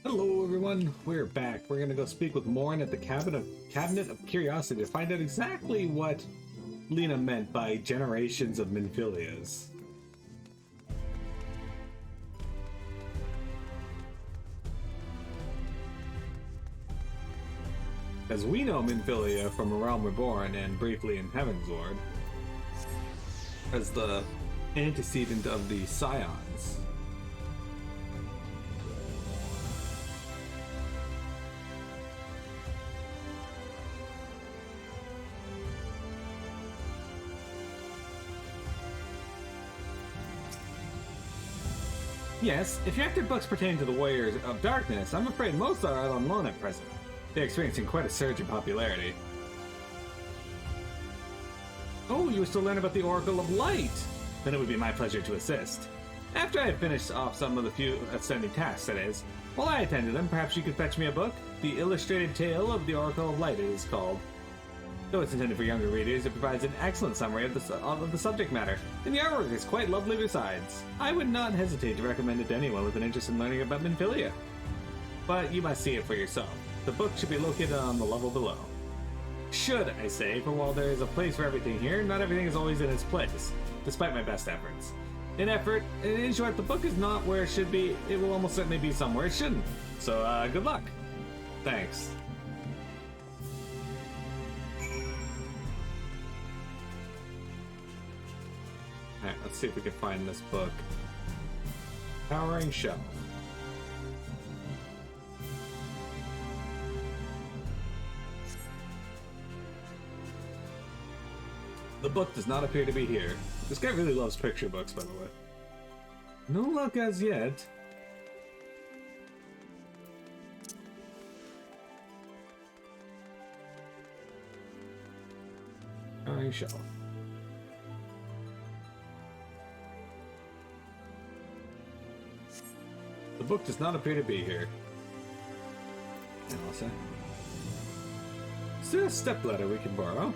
Hello everyone, we're back. We're gonna go speak with Morin at the Cabinet of Curiosity to find out exactly what Lena meant by generations of Minfilias. As we know Minfilia from A Realm Reborn and briefly in Heavensward, as the antecedent of the Scions. Yes, if you acted books pertaining to the Warriors of Darkness, I'm afraid most are out on loan at present. They're experiencing quite a surge in popularity. Oh, you wish to learn about the Oracle of Light? Then it would be my pleasure to assist. After I have finished off some of the few ascending tasks, that is, while I attend to them, perhaps you could fetch me a book? The Illustrated Tale of the Oracle of Light, it is called. Though it's intended for younger readers, it provides an excellent summary of the subject matter, and the artwork is quite lovely besides. I would not hesitate to recommend it to anyone with an interest in learning about Minfilia. But you must see it for yourself. The book should be located on the level below. Should, I say, for while there is a place for everything here, not everything is always in its place, despite my best efforts. In short, the book is not where it should be, it will almost certainly be somewhere it shouldn't. So, good luck. Thanks. Alright, let's see if we can find this book. Towering Shelf. The book does not appear to be here. This guy really loves picture books, by the way. No luck as yet. Towering Shelf. The book does not appear to be here. Is there a stepladder we can borrow?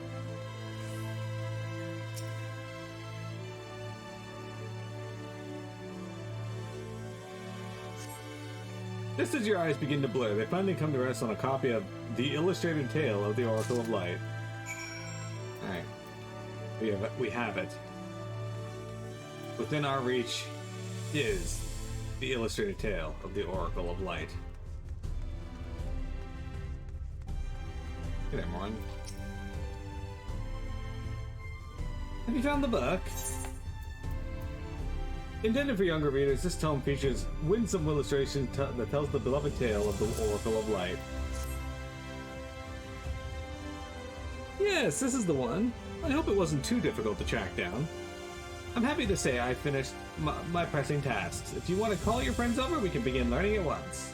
Just as your eyes begin to blur, they finally come to rest on a copy of The Illustrated Tale of the Oracle of Light. Alright. We have it. Within our reach is The Illustrated Tale of the Oracle of Light. Hey there, Morin. Have you found the book? Intended for younger readers, this tome features winsome illustrations that tells the beloved tale of the Oracle of Light. Yes, this is the one. I hope it wasn't too difficult to track down. I'm happy to say I finished my pressing tasks. If you want to call your friends over, we can begin learning at once.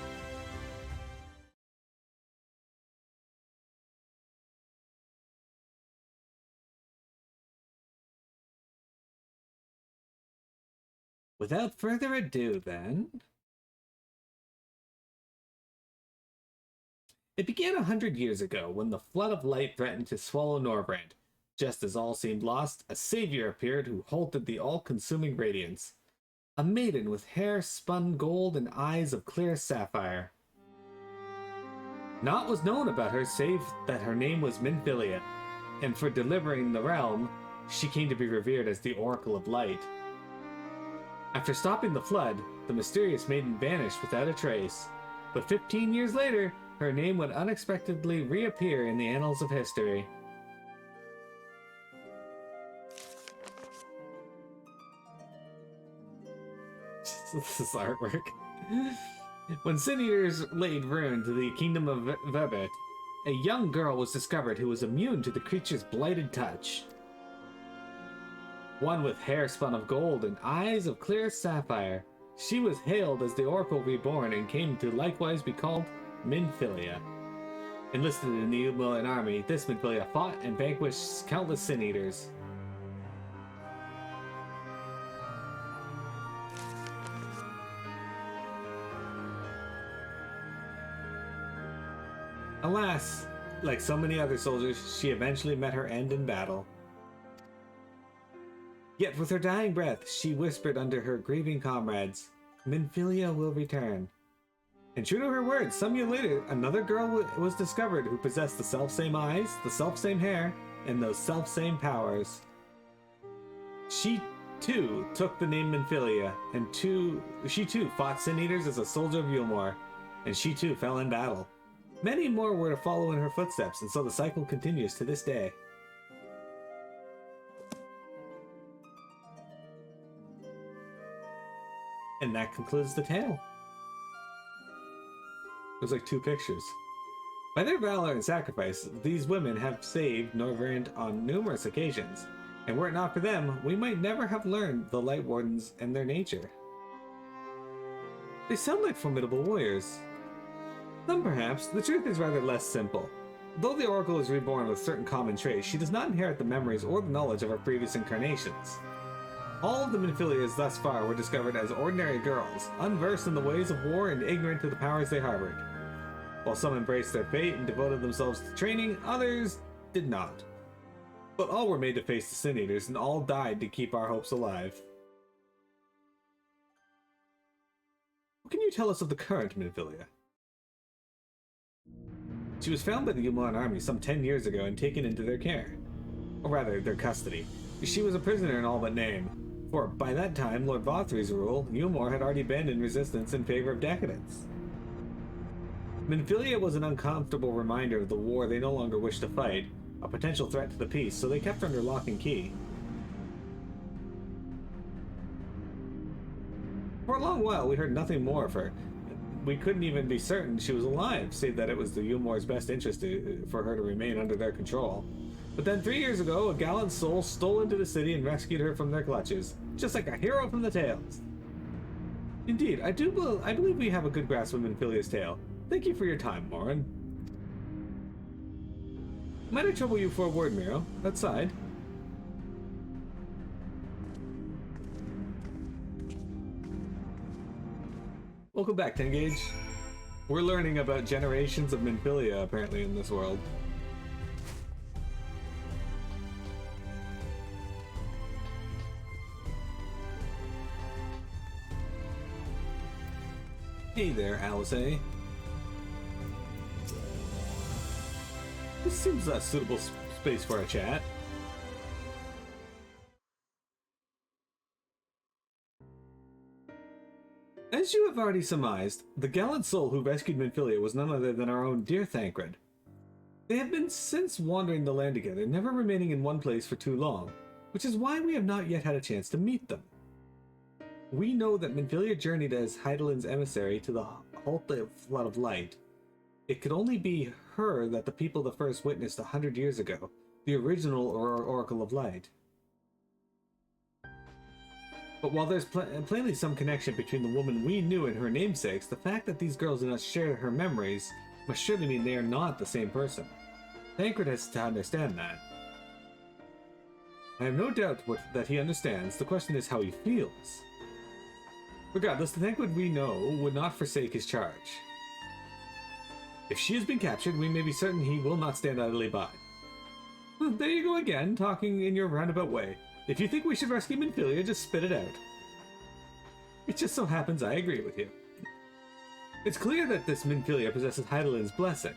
Without further ado, then... It began 100 years ago, when the flood of light threatened to swallow Norbrand. Just as all seemed lost, a savior appeared who halted the all-consuming radiance. A maiden with hair spun gold and eyes of clear sapphire. Naught was known about her save that her name was Minfilia, and for delivering the realm, she came to be revered as the Oracle of Light. After stopping the flood, the mysterious maiden vanished without a trace, but 15 years later, her name would unexpectedly reappear in the annals of history. This is artwork. When Sin Eaters laid ruin to the kingdom of Verbet, a young girl was discovered who was immune to the creature's blighted touch. One with hair spun of gold and eyes of clear sapphire, she was hailed as the Oracle Reborn and came to likewise be called Minfilia. Enlisted in the Umilian army, this Minfilia fought and vanquished countless Sin Eaters. Alas, like so many other soldiers, she eventually met her end in battle. Yet with her dying breath, she whispered under her grieving comrades, "Minfilia will return." And true to her words, some year later, another girl was discovered who possessed the self-same eyes, the self-same hair, and those self-same powers. She, too, took the name Minfilia, and she, too, fought Sin Eaters as a soldier of Yulmore, and she, too, fell in battle. Many more were to follow in her footsteps, and so the cycle continues to this day. And that concludes the tale. There's like 2 pictures. By their valor and sacrifice, these women have saved Norvrand on numerous occasions, and were it not for them, we might never have learned the Light Wardens and their nature. They sound like formidable warriors. Some perhaps, the truth is rather less simple. Though the Oracle is reborn with certain common traits, she does not inherit the memories or the knowledge of her previous incarnations. All of the Minfilias thus far were discovered as ordinary girls, unversed in the ways of war and ignorant to the powers they harbored. While some embraced their fate and devoted themselves to training, others did not. But all were made to face the Sin Eaters, and all died to keep our hopes alive. What can you tell us of the current Minfilia? She was found by the Yulmore army some 10 years ago and taken into their care. Or rather, their custody. She was a prisoner in all but name. For by that time, Lord Vothry's rule, Yulmore had already been in resistance in favor of decadence. Minfilia was an uncomfortable reminder of the war they no longer wished to fight, a potential threat to the peace, so they kept her under lock and key. For a long while, we heard nothing more of her. We couldn't even be certain she was alive, save that it was the Yulmore's best interest for her to remain under their control. But then 3 years ago, a gallant soul stole into the city and rescued her from their clutches, just like a hero from the tales. Indeed, I believe we have a good grasp of Minfilia's tale. Thank you for your time, Morin. Might I trouble you for a word, Miro? Outside. Welcome back, Tengage. We're learning about generations of Minfilia, apparently, in this world. Hey there, Alice. This seems a suitable space for a chat. As you have already surmised, the gallant soul who rescued Minfilia was none other than our own dear Thancred. They have been since wandering the land together, never remaining in one place for too long, which is why we have not yet had a chance to meet them. We know that Minfilia journeyed as Hydaelyn's emissary to the Holta Flood of Light. It could only be her that the people the first witnessed 100 years ago, the original Oracle of Light. But while there's plainly some connection between the woman we knew and her namesakes, the fact that these girls do not share her memories must surely mean they are not the same person. Thancred has to understand that. I have no doubt that he understands. The question is how he feels. Regardless, the Thancred we know would not forsake his charge. If she has been captured, we may be certain he will not stand idly by. There you go again, talking in your roundabout way. If you think we should rescue Minfilia, just spit it out. It just so happens I agree with you. It's clear that this Minfilia possesses Hydaelyn's blessing.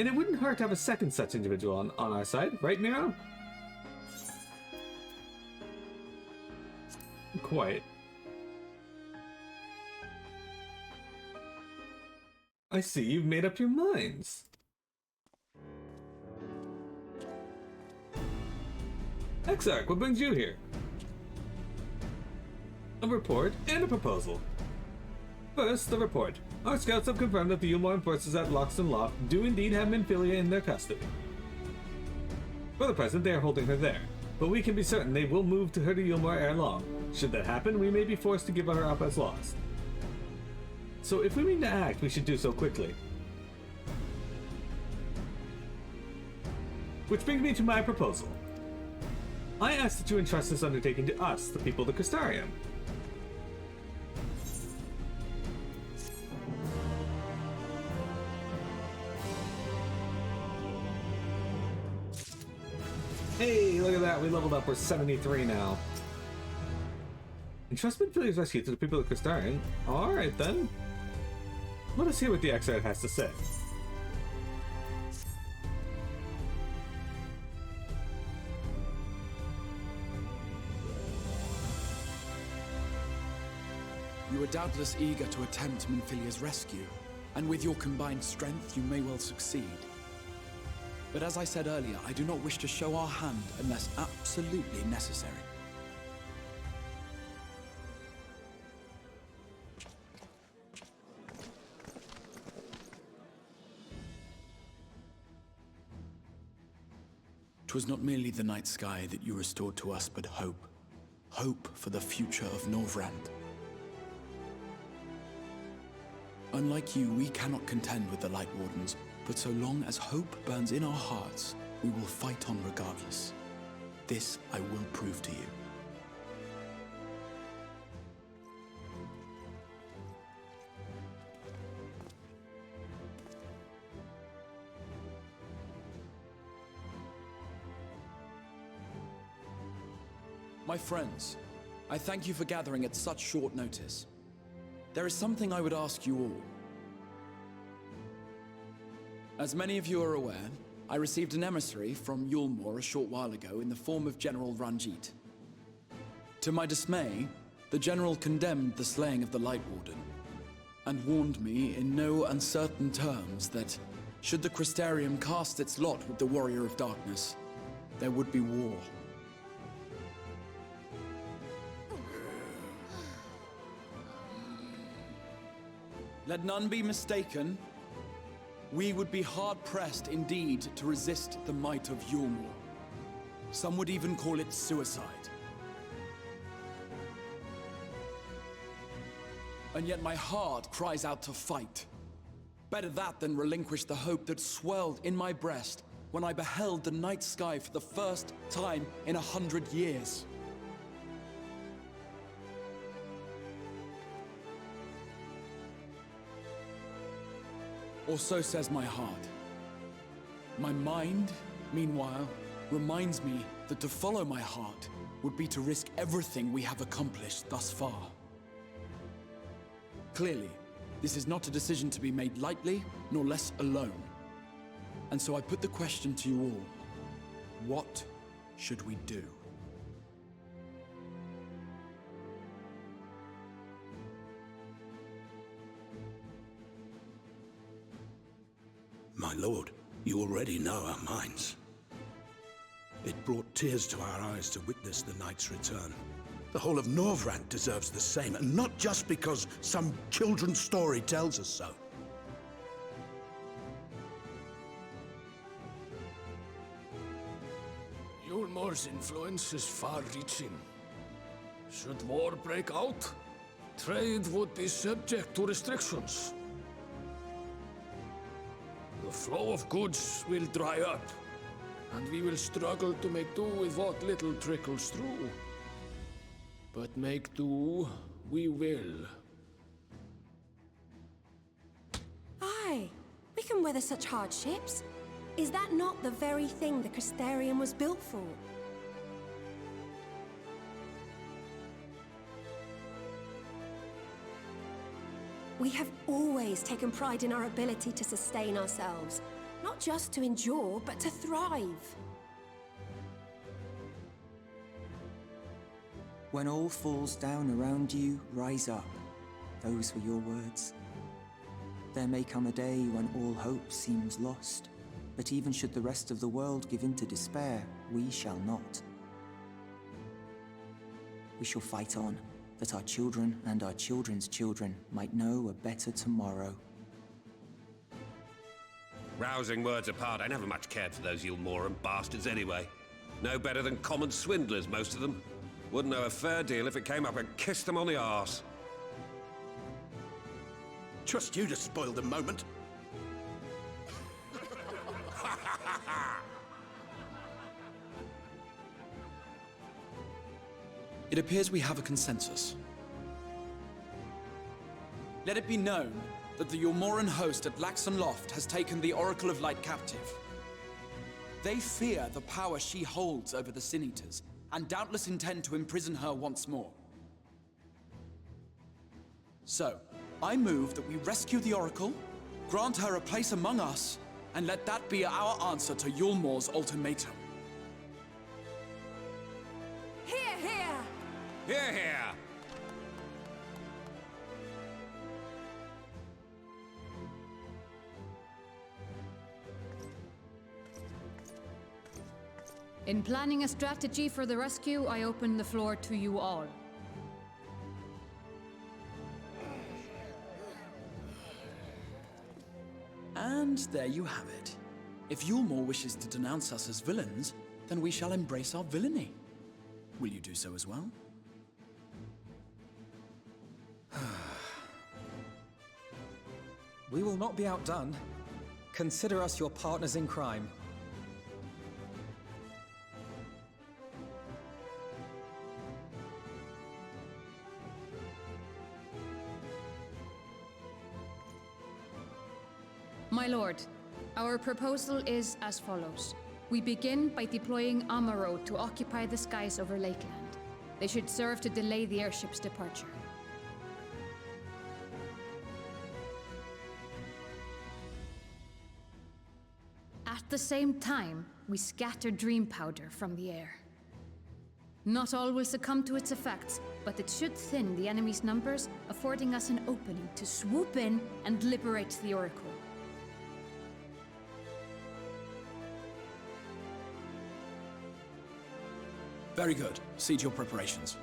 And it wouldn't hurt to have a second such individual on our side, right, Miro? Quite. I see you've made up your minds. Exarch, what brings you here? A report and a proposal. First, the report. Our scouts have confirmed that the Yulmore forces at Loxton Loft do indeed have Minfilia in their custody. For the present, they are holding her there, but we can be certain they will move her to Yulmore ere long. Should that happen, we may be forced to give her up as lost. So if we mean to act, we should do so quickly. Which brings me to my proposal. I ask that you entrust this undertaking to us, the people of the Crystarium. Hey, look at that, we leveled up, we're 73 now. Entrust Minfilia's rescue to the people of Crystarium. Alright then. Let us hear what the XIV has to say. You are doubtless eager to attempt Minfilia's rescue, and with your combined strength, you may well succeed. But as I said earlier, I do not wish to show our hand unless absolutely necessary. Twas not merely the night sky that you restored to us, but hope. Hope for the future of Norvrand. Unlike you, we cannot contend with the Light Wardens, but so long as hope burns in our hearts, we will fight on regardless. This I will prove to you. My friends, I thank you for gathering at such short notice. There is something I would ask you all. As many of you are aware, I received an emissary from Yulmore a short while ago in the form of General Ranjit. To my dismay, the General condemned the slaying of the Light Warden, and warned me in no uncertain terms that, should the Crystarium cast its lot with the Warrior of Darkness, there would be war. Let none be mistaken. We would be hard-pressed indeed to resist the might of Yulmore. Some would even call it suicide. And yet my heart cries out to fight. Better that than relinquish the hope that swelled in my breast when I beheld the night sky for the first time in 100 years. Or so says my heart. My mind, meanwhile, reminds me that to follow my heart would be to risk everything we have accomplished thus far. Clearly, this is not a decision to be made lightly, nor less alone. And so I put the question to you all. What should we do? My lord, you already know our minds. It brought tears to our eyes to witness the knight's return. The whole of Norvrand deserves the same, and not just because some children's story tells us so. Yulmore's influence is far-reaching. Should war break out, trade would be subject to restrictions. The flow of goods will dry up, and we will struggle to make do with what little trickles through. But make do we will. Aye, we can weather such hardships. Is that not the very thing the Crystarium was built for? We have always taken pride in our ability to sustain ourselves. Not just to endure, but to thrive. When all falls down around you, rise up. Those were your words. There may come a day when all hope seems lost, but even should the rest of the world give in to despair, we shall not. We shall fight on, that our children and our children's children might know a better tomorrow. Rousing words apart, I never much cared for those Yulmoran bastards anyway. No better than common swindlers, most of them. Wouldn't know a fair deal if it came up and kissed them on the arse. Trust you to spoil the moment. It appears we have a consensus. Let it be known that the Yulmoran host at Lakeland Loft has taken the Oracle of Light captive. They fear the power she holds over the Sin Eaters, and doubtless intend to imprison her once more. So, I move that we rescue the Oracle, grant her a place among us, and let that be our answer to Yulmore's ultimatum. Hear, hear! Hear, hear! In planning a strategy for the rescue, I open the floor to you all. And there you have it. If Yulmore wishes to denounce us as villains, then we shall embrace our villainy. Will you do so as well? We will not be outdone. Consider us your partners in crime. My lord, our proposal is as follows. We begin by deploying Amaro to occupy the skies over Lakeland. They should serve to delay the airship's departure. At the same time, we scatter dream powder from the air. Not all will succumb to its effects, but it should thin the enemy's numbers, affording us an opening to swoop in and liberate the Oracle. Very good. See to your preparations.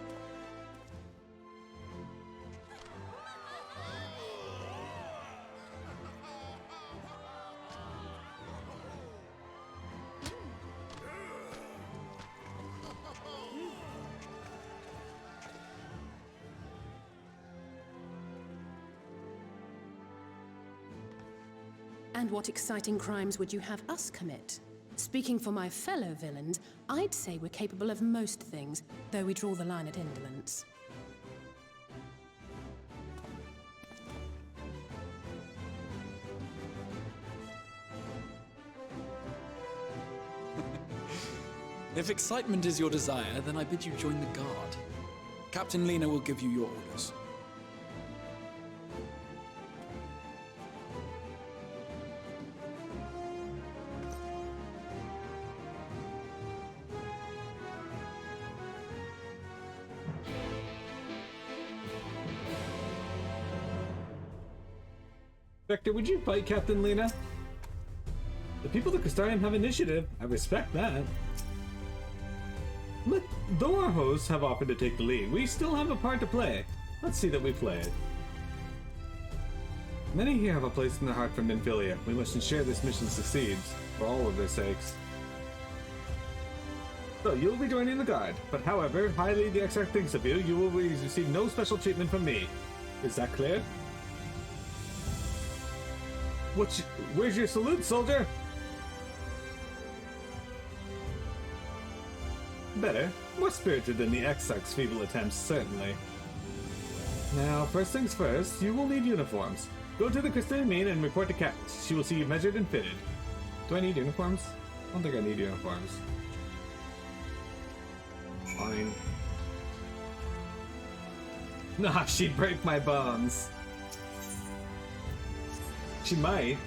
And what exciting crimes would you have us commit? Speaking for my fellow villains, I'd say we're capable of most things, though we draw the line at indolence. If excitement is your desire, then I bid you join the guard. Captain Lena will give you your orders. Vector, would you fight Captain Lena? The people of Crystarium have initiative. I respect that. Though our hosts have offered to take the lead, we still have a part to play. Let's see that we play it. Many here have a place in the heart for Minfilia. We must ensure this mission succeeds, for all of their sakes. So, you'll be joining the guard, but however highly the XIV thinks of you, you will receive no special treatment from me. Is that clear? Where's your salute, soldier? Better. More spirited than the XIV's feeble attempts, certainly. Now, first things first, you will need uniforms. Go to the Crystarium and report to Kat. She will see you measured and fitted. Do I need uniforms? I don't think I need uniforms. Fine. Nah, she'd break my bones. She might.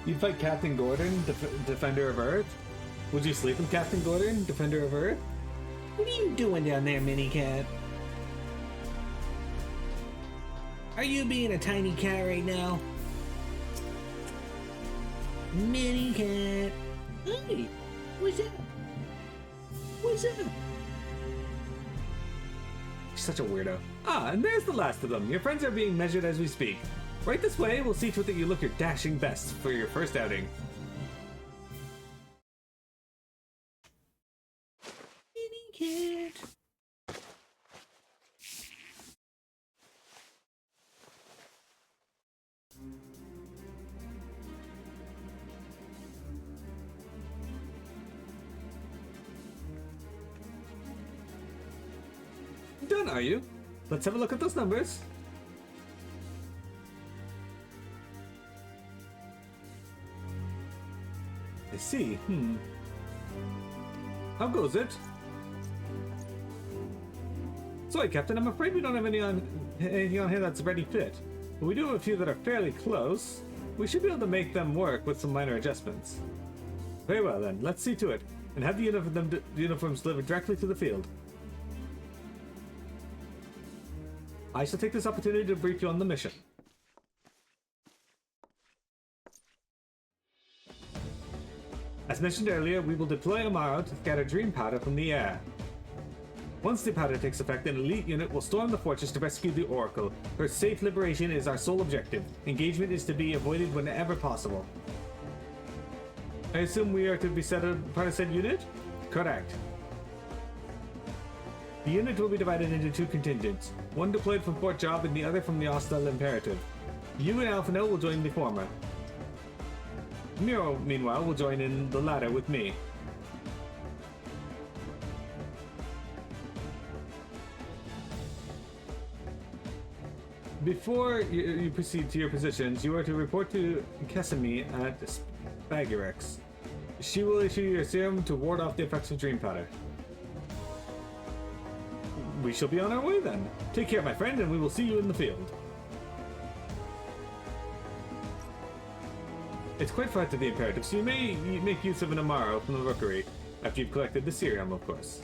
You'd fight Captain Gordon, Defender of Earth? Would you sleep with Captain Gordon, Defender of Earth? What are you doing down there, Minicat? Are you being a tiny cat right now? Minicat. Hey, what's up? What's up? You're such a weirdo. Ah, and there's the last of them. Your friends are being measured as we speak. Right this way, we'll see to it that you look your dashing best for your first outing. Minicat. Done, are you? Let's have a look at those numbers. I see. How goes it? Sorry, Captain, I'm afraid we don't have anything on here that's ready fit. But we do have a few that are fairly close. We should be able to make them work with some minor adjustments. Very well then, let's see to it, and have the uniforms delivered directly to the field. I shall take this opportunity to brief you on the mission. As mentioned earlier, we will deploy Amaro to scatter dream powder from the air. Once the powder takes effect, an elite unit will storm the fortress to rescue the Oracle. Her safe liberation is our sole objective. Engagement is to be avoided whenever possible. I assume we are to be part of said unit? Correct. The unit will be divided into two contingents, one deployed from Fort Job and the other from the Hostile Imperative. You and Alphino will join the former. Miro, meanwhile, will join in the latter with me. Before you proceed to your positions, you are to report to Kesami at Spagyrex. She will issue your serum to ward off the effects of dream powder. We shall be on our way then. Take care, my friend, and we will see you in the field. It's quite far to the Imperative, so you may make use of an Amaro from the Rookery, after you've collected the serum, of course.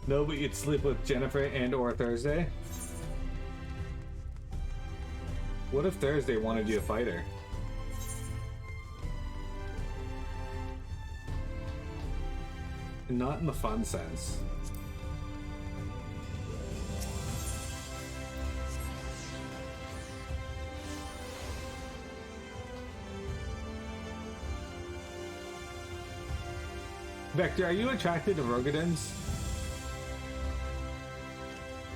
No, but you'd sleep with Jennifer and or Thursday? What if Thursday wanted you to fight her? Not in the fun sense. Vector, are you attracted to Rogadins?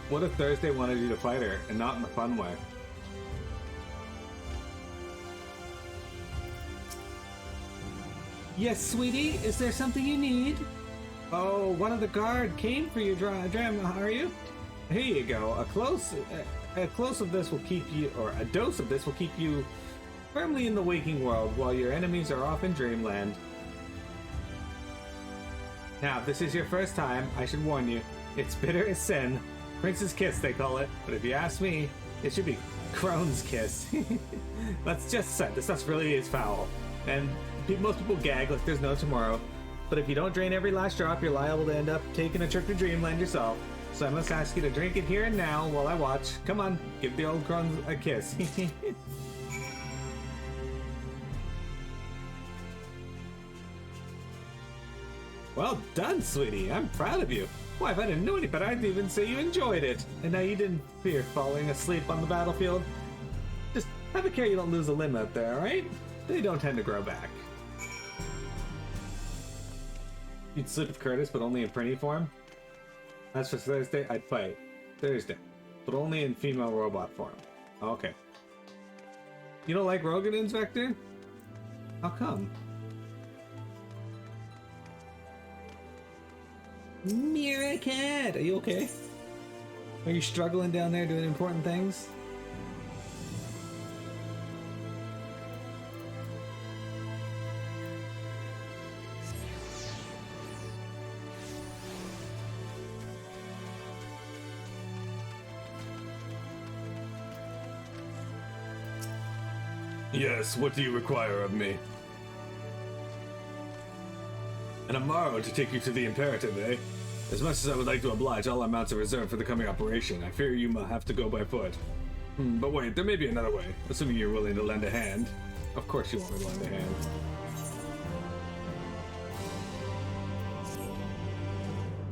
What if Thursday wanted you to fight her, and not in the fun way? Yes, sweetie, is there something you need? Oh, one of the guard came for you, Dram, are you? Here you go. A dose of this will keep you firmly in the waking world while your enemies are off in dreamland. Now, if this is your first time, I should warn you, it's bitter as sin. Prince's kiss, they call it, but if you ask me, it should be Crone's kiss. That's just said, this stuff really is foul. And most people gag like there's no tomorrow. But if you don't drain every last drop, you're liable to end up taking a trip to Dreamland yourself. So I must ask you to drink it here and now while I watch. Come on, give the old Crones a kiss. Well done, sweetie. I'm proud of you. Why, if I didn't know any better, I'd even say you enjoyed it. And now you didn't fear falling asleep on the battlefield. Just have a care you don't lose a limb out there, alright? They don't tend to grow back. You'd sleep with Curtis, but only in Prinny form? As for Thursday, I'd fight. Thursday. But only in female robot form. Okay. You don't like Rogadins, Vector? How come? Mira Cat, are you okay? Are you struggling down there doing important things? Yes, what do you require of me? An Amaro to take you to the Imperative, eh? As much as I would like to oblige, all our mounts are reserved for the coming operation. I fear you have to go by foot. But wait, there may be another way, assuming you're willing to lend a hand. Of course you want me to lend a hand.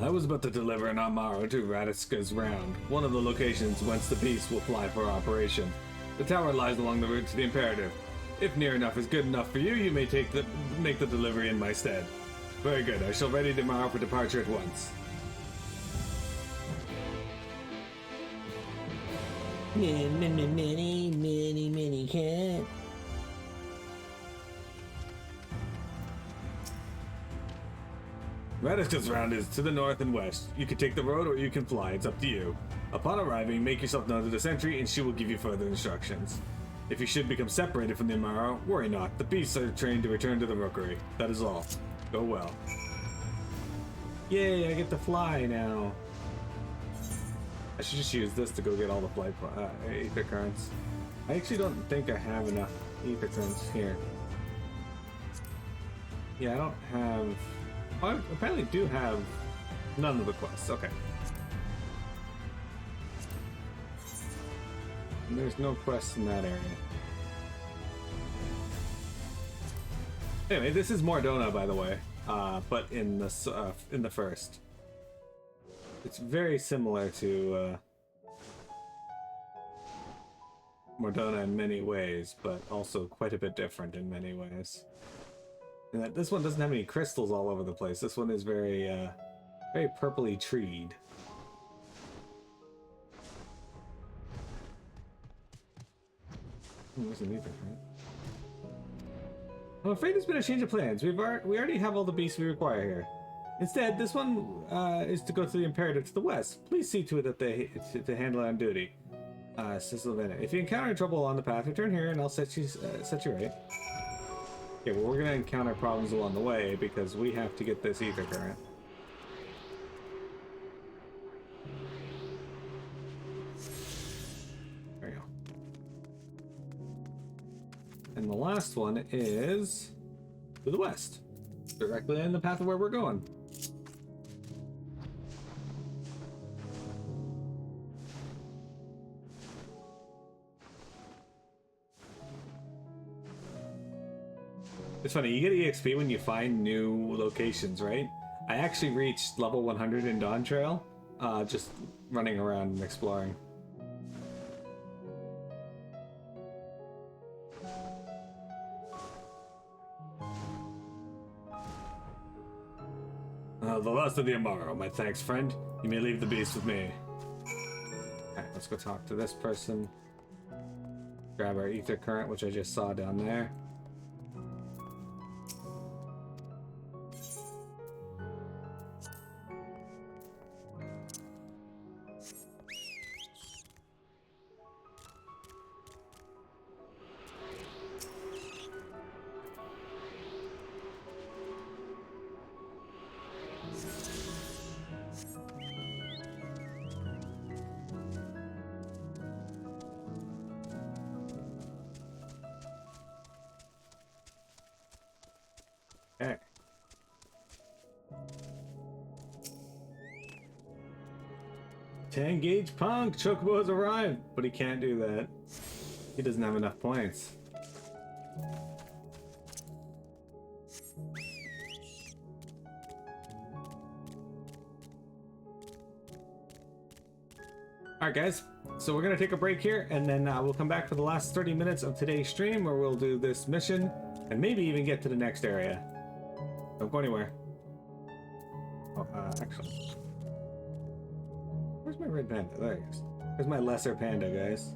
I was about to deliver an Amaro to Radiska's Round, one of the locations whence the beast will fly for operation. The tower lies along the route to the Imperative. If near enough is good enough for you, you may make the delivery in my stead. Very good, I shall ready tomorrow for departure at once. Many cat. Radiska's Round is to the north and west. You can take the road or you can fly, it's up to you. Upon arriving, make yourself known to the sentry and she will give you further instructions. If you should become separated from the Amaro, worry not. The beasts are trained to return to the Rookery. That is all. Go well. Yay, I get to fly now. I should just use this to go get all the flight ether currents. I actually don't think I have enough ether currents here. Yeah, I don't have... Oh, I apparently do have none of the quests. Okay. And there's no quests in that area. Anyway, this is Mordona, by the way, but in the first. It's very similar to Mordona in many ways, but also quite a bit different in many ways. And that this one doesn't have any crystals all over the place. This one is very, very purpley treed. There's an ether, right? I'm afraid there's been a change of plans. We already have all the beasts we require here. Instead, this one is to go to the Imperative to the west. Please see to it that they handle it on duty. Sylvana, if you encounter trouble on the path, return here and I'll set you right. Okay, well, we're gonna encounter problems along the way because we have to get this ether current. There we go. And the last one is to the west, directly in the path of where we're going. It's funny, you get EXP when you find new locations, right? I actually reached level 100 in Dawn Trail, just running around and exploring. The last of the Amaro, my thanks, friend. You may leave the beast with me. Alright, let's go talk to this person. Grab our ether current, which I just saw down there. Okay. Ten-gauge punk! Chocobo has arrived! But he can't do that. He doesn't have enough points. Alright guys, so we're going to take a break here, and then we'll come back for the last 30 minutes of today's stream where we'll do this mission, and maybe even get to the next area. Don't go anywhere. Oh, actually. Where's my red panda? There he is. There's my lesser panda, guys.